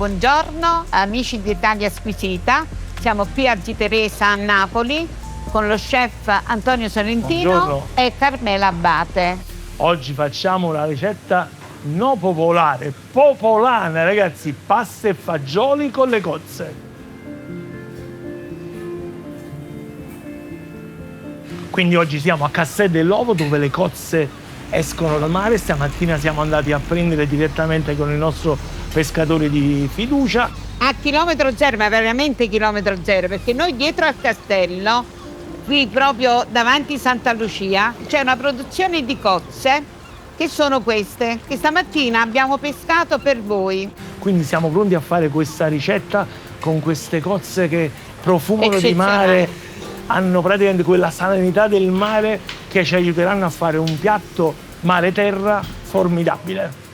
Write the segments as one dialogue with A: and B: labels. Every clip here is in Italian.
A: buongiorno amici di Italia Squisita. Siamo qui a Ziteresa a Napoli con lo chef Antonio Sorrentino.
B: Buongiorno.
A: E Carmela Abate.
B: Oggi facciamo una ricetta no popolare, popolana, ragazzi, pasta e fagioli con le cozze. Quindi oggi siamo a Castel dell'Ovo, dove le cozze escono dal mare. Stamattina siamo andati a prendere direttamente con il nostro pescatore di fiducia.
A: A chilometro zero, ma veramente chilometro zero, perché noi dietro al castello, qui proprio davanti Santa Lucia, c'è una produzione di cozze che sono queste, che stamattina abbiamo pescato per voi.
B: Quindi siamo pronti a fare questa ricetta con queste cozze che profumano di mare, hanno praticamente quella salinità del mare che ci aiuteranno a fare un piatto mare-terra formidabile.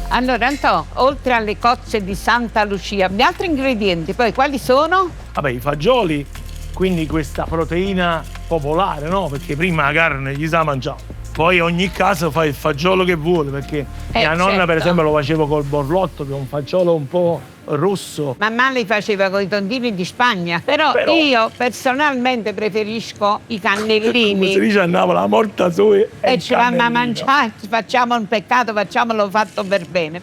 A: Allora Antò, oltre alle cozze di Santa Lucia, gli altri ingredienti poi quali sono?
B: Vabbè, i fagioli, quindi questa proteina popolare, no? Perché prima la carne gli sa mangiare. Poi ogni caso fa il fagiolo che vuole, perché mia nonna per esempio lo facevo col borlotto, che è un fagiolo un po' rosso.
A: Mamma li faceva con i tondini di Spagna, però io personalmente preferisco i cannellini.
B: Come si dice a Napoli, la morta sua
A: e ci vanno a mangiare, facciamo un peccato, facciamolo fatto per bene.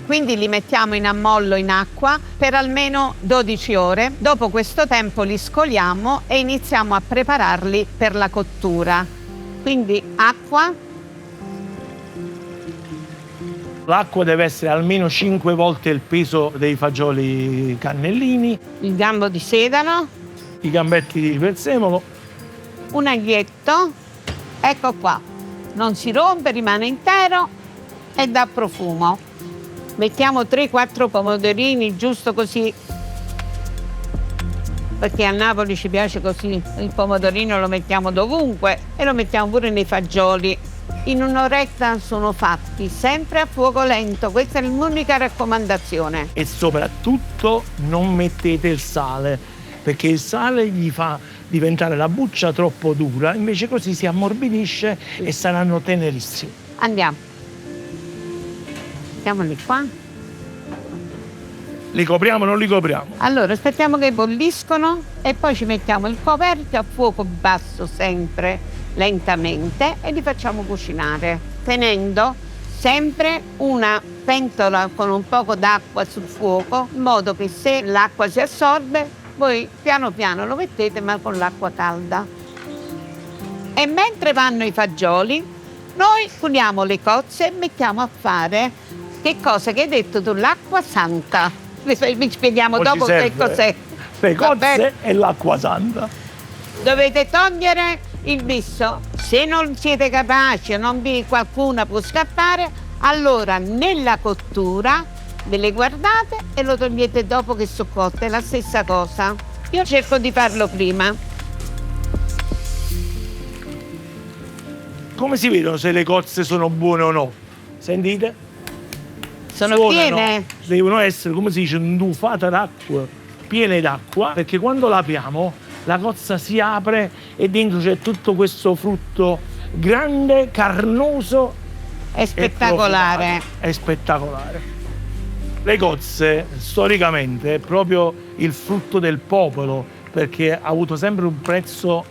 A: Quindi li mettiamo in ammollo in acqua per almeno 12 ore. Dopo questo tempo li scoliamo e iniziamo a prepararli per la cottura. Quindi acqua.
B: L'acqua deve essere almeno 5 volte il peso dei fagioli cannellini.
A: Il gambo di sedano.
B: I gambetti di prezzemolo.
A: Un aglietto. Ecco qua. Non si rompe, rimane intero e dà profumo. Mettiamo 3-4 pomodorini, giusto così, perché a Napoli ci piace così. Il pomodorino lo mettiamo dovunque e lo mettiamo pure nei fagioli. In un'oretta sono fatti, sempre a fuoco lento, questa è l'unica raccomandazione.
B: E soprattutto non mettete il sale, perché il sale gli fa diventare la buccia troppo dura, invece così si ammorbidisce e saranno tenerissimi.
A: Andiamo. Mettiamoli qua.
B: Li copriamo o non li copriamo?
A: Allora, aspettiamo che bolliscono e poi ci mettiamo il coperchio a fuoco basso sempre, lentamente, e li facciamo cucinare, tenendo sempre una pentola con un poco d'acqua sul fuoco, in modo che se l'acqua si assorbe, voi piano piano lo mettete, ma con l'acqua calda. E mentre vanno i fagioli, noi puliamo le cozze e mettiamo a fare che cosa che hai detto tu, l'acqua santa. Vi spieghiamo dopo che cos'è.
B: Le cozze e l'acqua santa.
A: Dovete togliere il bisso. Se non siete capaci o qualcuno può scappare, allora nella cottura ve le guardate e lo togliete dopo che sono cotte, è la stessa cosa. Io cerco di farlo prima.
B: Come si vedono se le cozze sono buone o no? Sentite?
A: Sono
B: Suonano.
A: piene?
B: Devono essere, come si dice, indufate d'acqua, piene d'acqua, perché quando l'apriamo la cozza si apre e dentro c'è tutto questo frutto grande, carnoso.
A: È spettacolare.
B: È spettacolare. Le cozze storicamente è proprio il frutto del popolo, perché ha avuto sempre un prezzo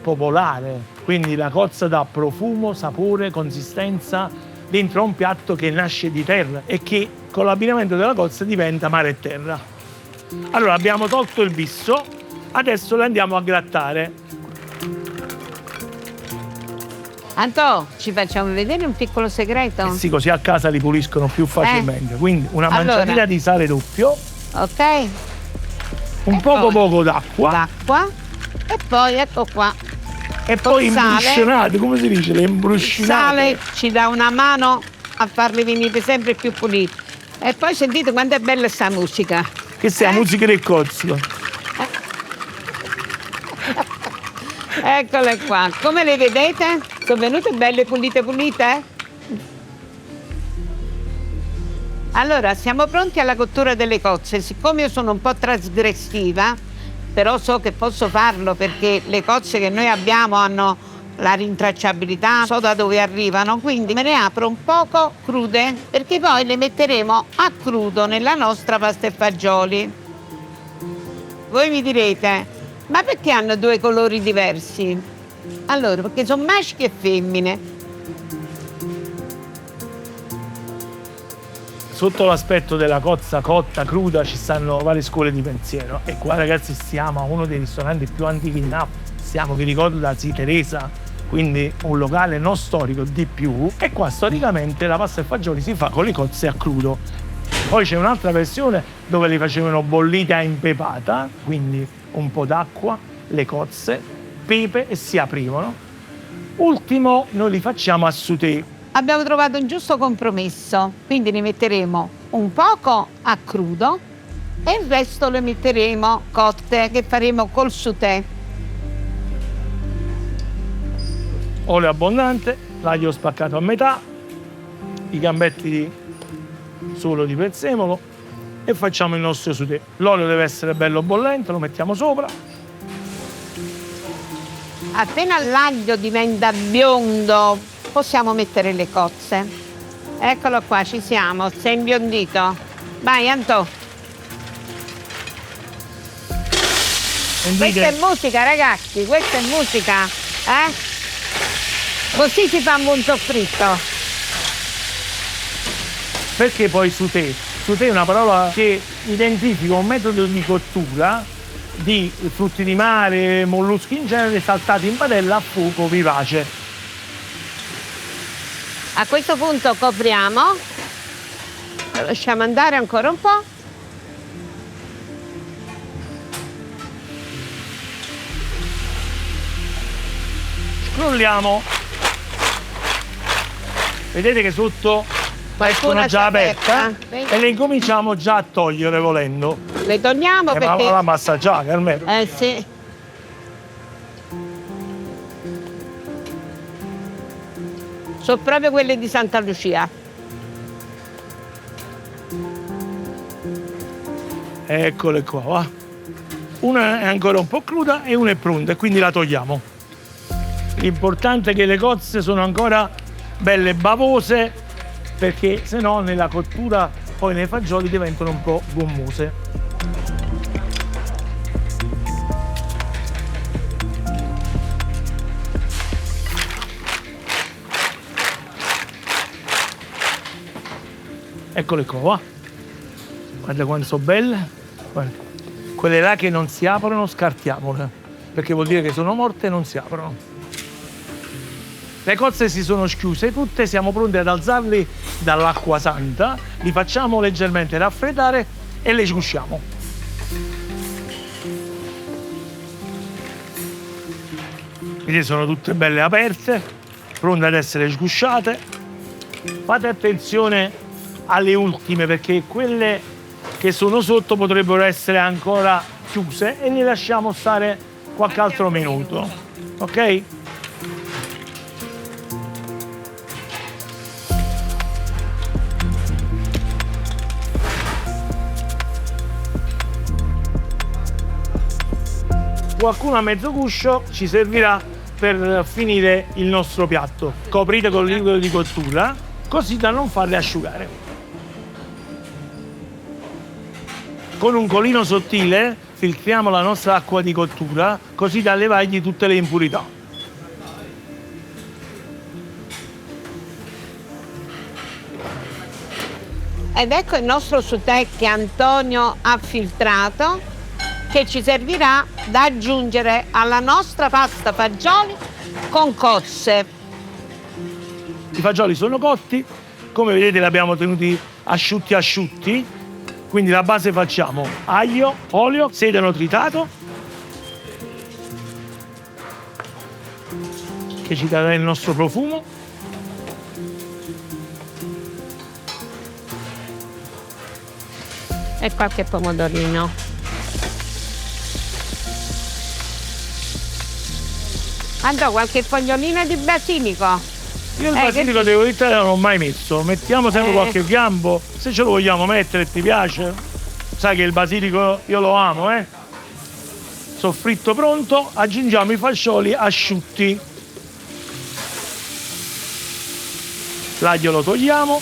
B: popolare. Quindi la cozza dà profumo, sapore, consistenza dentro a un piatto che nasce di terra e che con l'abbinamento della cozza diventa mare e terra. Allora abbiamo tolto il bisso, adesso le andiamo a grattare.
A: Antò, ci facciamo vedere un piccolo segreto?
B: Sì, così a casa li puliscono più facilmente. Quindi una manciatina di sale doppio.
A: Ok.
B: Un poco d'acqua.
A: D'acqua. E poi ecco qua.
B: E poi imbruscionate, come si dice? Le imbruscinate.
A: Il sale ci dà una mano a farli venire sempre più puliti. E poi sentite quanto è bella sta musica.
B: Che sia la musica del cozzo.
A: Eccole qua. Come le vedete? Sono venute belle pulite? Allora, siamo pronti alla cottura delle cozze. Siccome io sono un po' trasgressiva, però so che posso farlo perché le cozze che noi abbiamo hanno la rintracciabilità, so da dove arrivano, quindi me ne apro un poco crude perché poi le metteremo a crudo nella nostra pasta e fagioli. Voi mi direte, ma perché hanno due colori diversi? Allora, perché sono maschi e femmine.
B: Sotto l'aspetto della cozza cotta, cruda, ci stanno varie scuole di pensiero. E qua, ragazzi, stiamo a uno dei ristoranti più antichi di Napoli. Stiamo, vi ricordo, da Zia Teresa, quindi un locale non storico di più. E qua, storicamente, la pasta e fagioli si fa con le cozze a crudo. Poi c'è un'altra versione dove li facevano bollite a impepata, quindi un po' d'acqua, le cozze, pepe e si aprivano. Ultimo, noi li facciamo a sauté.
A: Abbiamo trovato un giusto compromesso, quindi ne metteremo un poco a crudo e il resto le metteremo cotte, che faremo col sauté.
B: Olio abbondante, l'aglio spaccato a metà, i gambetti solo di prezzemolo e facciamo il nostro sauté. L'olio deve essere bello bollente, lo mettiamo sopra.
A: Appena l'aglio diventa biondo, possiamo mettere le cozze. Eccolo qua, ci siamo, sei imbiondito. Vai, Anto. Questa è musica, ragazzi, questa è musica, eh? Così si fa un buon soffritto.
B: Perché poi sauté? Sauté è una parola che identifica un metodo di cottura di frutti di mare, molluschi in genere, saltati in padella a fuoco vivace.
A: A questo punto copriamo, lo lasciamo andare ancora un po'.
B: Scrolliamo. Vedete che sotto escono già aperta e le incominciamo già a togliere volendo.
A: Le togliamo perché...
B: Ma la massaggiare almeno.
A: Sì. Sono proprio quelle di Santa Lucia.
B: Eccole qua, va. Una è ancora un po' cruda e una è pronta e quindi la togliamo. L'importante è che le cozze sono ancora belle bavose, perché se no nella cottura poi nei fagioli diventano un po' gommose. Eccole qua, va. Guarda quanto sono belle. Guarda. Quelle là che non si aprono scartiamole, perché vuol dire che sono morte e non si aprono. Le cozze si sono schiuse tutte, siamo pronti ad alzarli dall'acqua santa, li facciamo leggermente raffreddare e le sgusciamo. Vedete, sono tutte belle aperte, pronte ad essere sgusciate. Fate attenzione alle ultime, perché quelle che sono sotto potrebbero essere ancora chiuse e le lasciamo stare qualche altro minuto, ok? Qualcuno a mezzo guscio ci servirà per finire il nostro piatto. Coprite con il liquido di cottura, così da non farle asciugare. Con un colino sottile filtriamo la nostra acqua di cottura, così da levargli tutte le impurità.
A: Ed ecco il nostro sauté che Antonio ha filtrato, che ci servirà da aggiungere alla nostra pasta fagioli con cozze.
B: I fagioli sono cotti, come vedete li abbiamo tenuti asciutti, quindi la base facciamo aglio, olio, sedano tritato, che ci darà il nostro profumo,
A: e qualche pomodorino. Andò qualche fogliolina di basilico.
B: Io il basilico devo dire che non l'ho mai messo, mettiamo sempre qualche gambo, se ce lo vogliamo mettere e ti piace. Sai che il basilico io lo amo, Soffritto pronto, aggiungiamo i fagioli asciutti. L'aglio lo togliamo.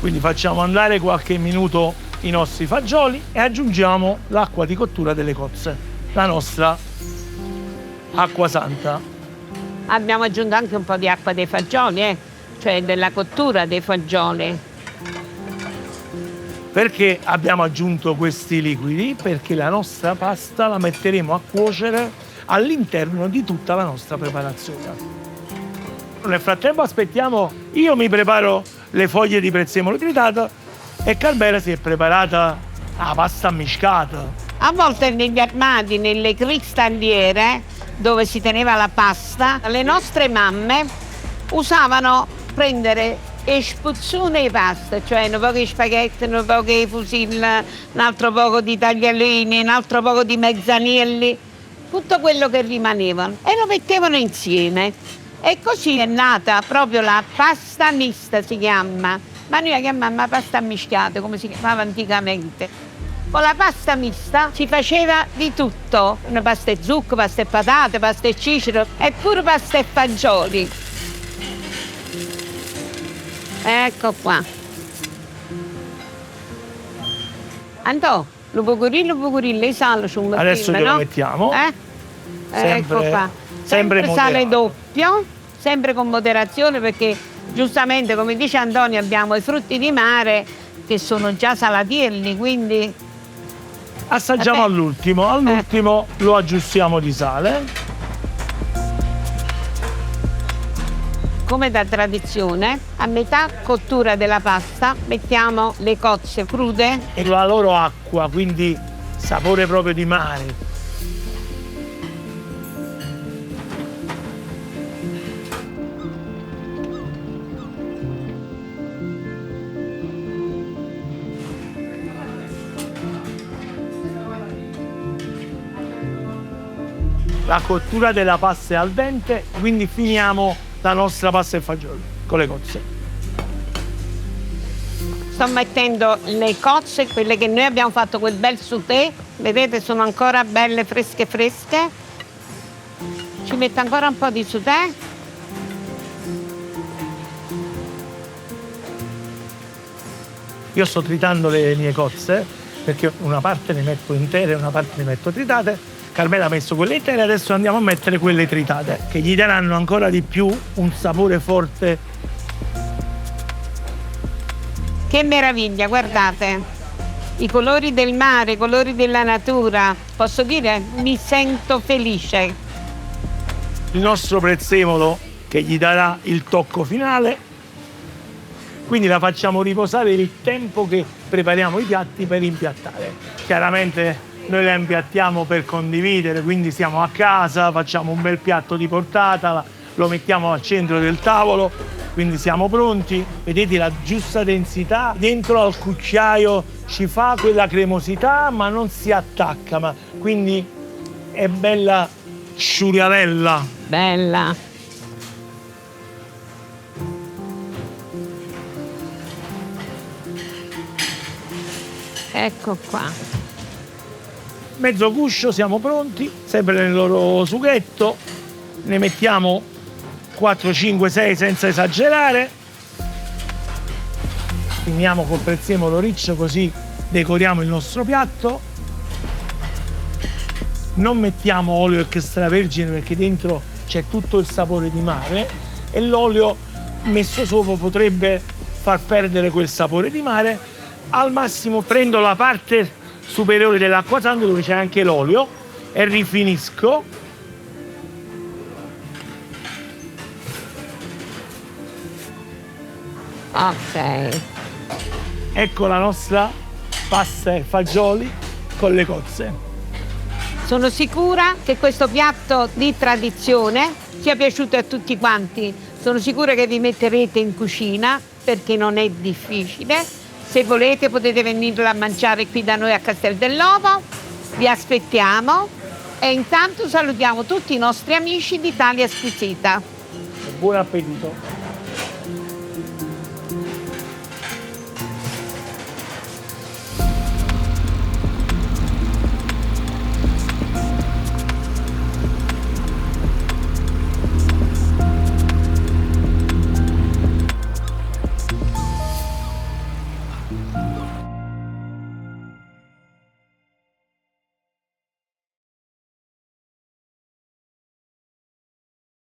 B: Quindi facciamo andare qualche minuto i nostri fagioli e aggiungiamo l'acqua di cottura delle cozze, la nostra acqua santa.
A: Abbiamo aggiunto anche un po' di acqua dei fagioli, cioè della cottura dei fagioli.
B: Perché abbiamo aggiunto questi liquidi? Perché la nostra pasta la metteremo a cuocere all'interno di tutta la nostra preparazione. Nel frattempo aspettiamo, io mi preparo le foglie di prezzemolo tritato e Carmela si è preparata la pasta ammiscata.
A: A volte negli armadi, nelle cristalliere dove si teneva la pasta, le nostre mamme usavano prendere e spuzzone di pasta, cioè un po' di spaghetti, un po' di fusilli, un altro poco di tagliolini, un altro poco di mezzanelli, tutto quello che rimanevano e lo mettevano insieme. E così è nata proprio la pasta mista, si chiama, ma noi la chiamiamo pasta mischiata, come si chiamava anticamente. Con la pasta mista si faceva di tutto, una pasta e zucco, pasta e patate, pasta e cicero e pure pasta e fagioli. Ecco qua. Andò, lo pucurillo e sale su un mettino,
B: Adesso glielo mettiamo.
A: Ecco qua. Sempre sale doppio, sempre con moderazione perché giustamente, come dice Antonio, abbiamo i frutti di mare che sono già salatielli, quindi
B: assaggiamo all'ultimo lo aggiustiamo di sale.
A: Come da tradizione, a metà cottura della pasta mettiamo le cozze crude
B: E la loro acqua, quindi sapore proprio di mare. La cottura della pasta è al dente, quindi finiamo la nostra pasta e fagioli con le cozze.
A: Sto mettendo le cozze, quelle che noi abbiamo fatto quel bel sauté, vedete sono ancora belle fresche fresche. Ci metto ancora un po' di sauté.
B: Io sto tritando le mie cozze perché una parte le metto intere e una parte le metto tritate. Carmela ha messo quelle intere, adesso andiamo a mettere quelle tritate che gli daranno ancora di più un sapore forte.
A: Che meraviglia, guardate, i colori del mare, i colori della natura, posso dire, mi sento felice.
B: Il nostro prezzemolo che gli darà il tocco finale, quindi la facciamo riposare il tempo che prepariamo i piatti per impiattare. Chiaramente noi la impiattiamo per condividere, quindi siamo a casa, facciamo un bel piatto di portata, lo mettiamo al centro del tavolo, quindi siamo pronti. Vedete la giusta densità, dentro al cucchiaio ci fa quella cremosità ma non si attacca, quindi è bella sciuriarella.
A: Bella. Ecco qua.
B: Mezzo guscio, siamo pronti, sempre nel loro sughetto, ne mettiamo 4, 5, 6 senza esagerare. Finiamo col prezzemolo riccio così decoriamo il nostro piatto. Non mettiamo olio extravergine perché dentro c'è tutto il sapore di mare e l'olio messo sopra potrebbe far perdere quel sapore di mare. Al massimo prendo la parte superiore dell'acqua santa dove c'è anche l'olio e rifinisco.
A: Ok.
B: Ecco la nostra pasta e fagioli con le cozze.
A: Sono sicura che questo piatto di tradizione sia piaciuto a tutti quanti. Sono sicura che vi metterete in cucina perché non è difficile. Se volete potete venirla a mangiare qui da noi a Castel dell'Ovo, vi aspettiamo e intanto salutiamo tutti i nostri amici di Italia Squisita.
B: Buon appetito!